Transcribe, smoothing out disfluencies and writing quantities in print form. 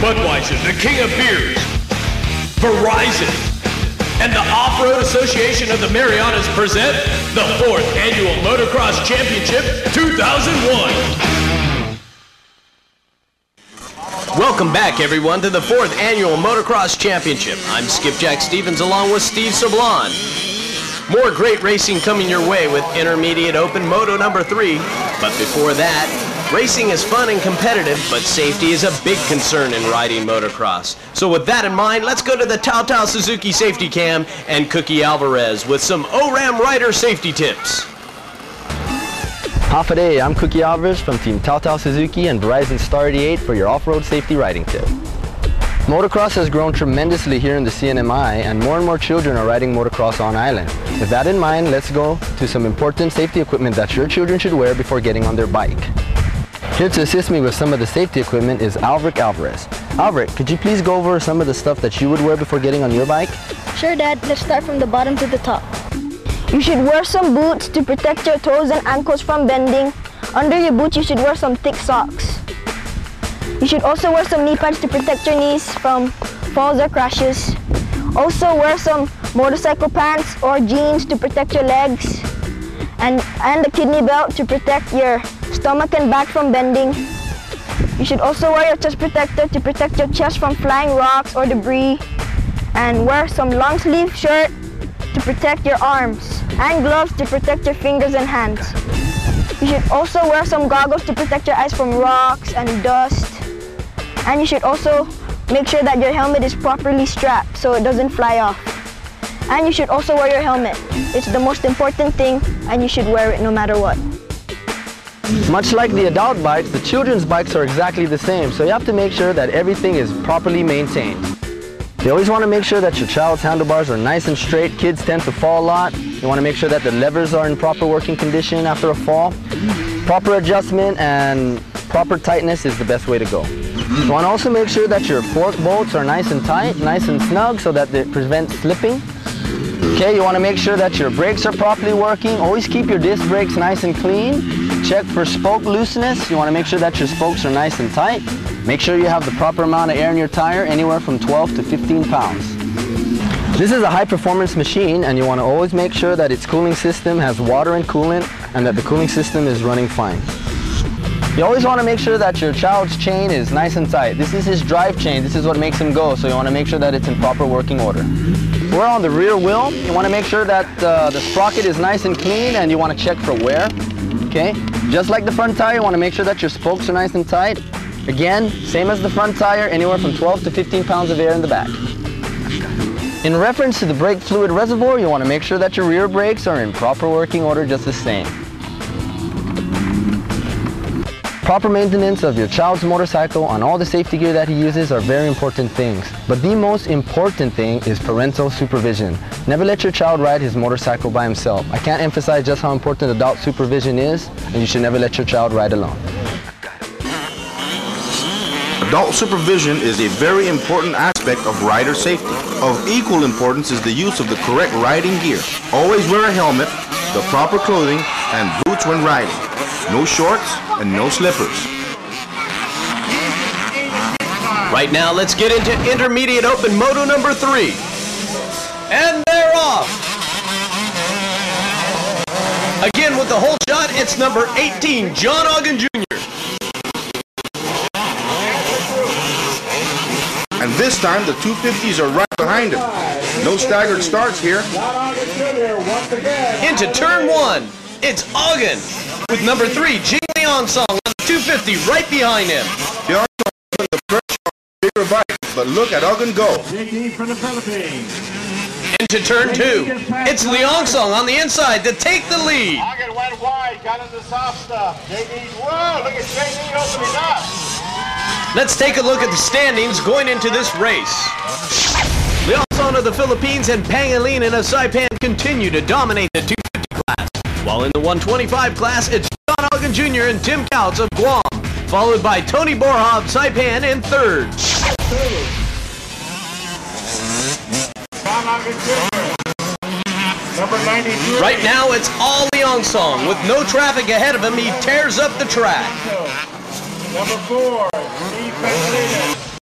Budweiser, the king of beers, Verizon, and the Off-Road Association of the Marianas present the 4th Annual Motocross Championship 2001. Welcome back, everyone, to the 4th Annual Motocross Championship. I'm Skipjack Stevens along with Steve Sablon. More great racing coming your way with Intermediate Open Moto number 3. But before that, racing is fun and competitive, but safety is a big concern in riding motocross. So with that in mind, let's go to the Tao Suzuki Safety Cam and Cookie Alvarez with some ORAM rider safety tips. Half a day, I'm Cookie Alvarez from Team Tao Suzuki and Verizon Star 88 for your off-road safety riding tip. Motocross has grown tremendously here in the CNMI, and more children are riding motocross on island. With that in mind, let's go to some important safety equipment that your children should wear before getting on their bike. Here to assist me with some of the safety equipment is Alvrick Alvarez. Alvrick, could you please go over some of the stuff that you would wear before getting on your bike? Sure, Dad. Let's start from the bottom to the top. You should wear some boots to protect your toes and ankles from bending. Under your boots, you should wear some thick socks. You should also wear some knee pads to protect your knees from falls or crashes. Also wear some motorcycle pants or jeans to protect your legs. And a kidney belt to protect your stomach and back from bending. You should also wear your chest protector to protect your chest from flying rocks or debris. And wear some long sleeve shirt to protect your arms. And gloves to protect your fingers and hands. You should also wear some goggles to protect your eyes from rocks and dust. And you should also make sure that your helmet is properly strapped so it doesn't fly off. And you should also wear your helmet. It's the most important thing, and you should wear it no matter what. Much like the adult bikes, the children's bikes are exactly the same, so you have to make sure that everything is properly maintained. You always want to make sure that your child's handlebars are nice and straight. Kids tend to fall a lot. You want to make sure that the levers are in proper working condition after a fall. Proper adjustment and proper tightness is the best way to go. You want to also make sure that your fork bolts are nice and tight, nice and snug so that they prevent slipping. Okay, you want to make sure that your brakes are properly working. Always keep your disc brakes nice and clean. Check for spoke looseness. You want to make sure that your spokes are nice and tight. Make sure you have the proper amount of air in your tire, anywhere from 12 to 15 pounds. This is a high-performance machine, and you want to always make sure that its cooling system has water and coolant and that the cooling system is running fine. You always want to make sure that your child's chain is nice and tight. This is his drive chain. This is what makes him go, so you want to make sure that it's in proper working order. We're on the rear wheel. You want to make sure that the sprocket is nice and clean, and you want to check for wear. Okay? Just like the front tire, you want to make sure that your spokes are nice and tight. Again, same as the front tire, anywhere from 12 to 15 pounds of air in the back. In reference to the brake fluid reservoir, you want to make sure that your rear brakes are in proper working order just the same. Proper maintenance of your child's motorcycle on all the safety gear that he uses are very important things. But the most important thing is parental supervision. Never let your child ride his motorcycle by himself. I can't emphasize just how important adult supervision is, and you should never let your child ride alone. Adult supervision is a very important aspect of rider safety. Of equal importance is the use of the correct riding gear. Always wear a helmet, the proper clothing, and boots when riding. No shorts and no slippers. Right now, let's get into Intermediate Open Moto number 3. And they're off! Again with the whole shot, it's number 18, John Ogden Jr. And this time, the 250s are right behind him. No staggered starts here. Into turn 1, it's Ogden with number 3, Jing Liang Song on the 250 right behind him. Liang Song put the pressure on the bigger bike, but look at Ogden go. from the Philippines. Into turn 2, it's Liang Song on the inside to take the lead. Ogden went wide, got into soft stuff. JD's, whoa, look at JD opening up. Let's take a look at the standings going into this race. Liang Song of the Philippines and Pangilinan of Saipan continue to dominate the 250 class. While in the 125 class, it's John Ogden Jr. and Tim Couts of Guam, followed by Tony Borja of Saipan in 3rd. John Ogden Jr. Number 93. Right now, it's all Liang Song. With no traffic ahead of him, he tears up the track. Number 4, Steve Pangilinan.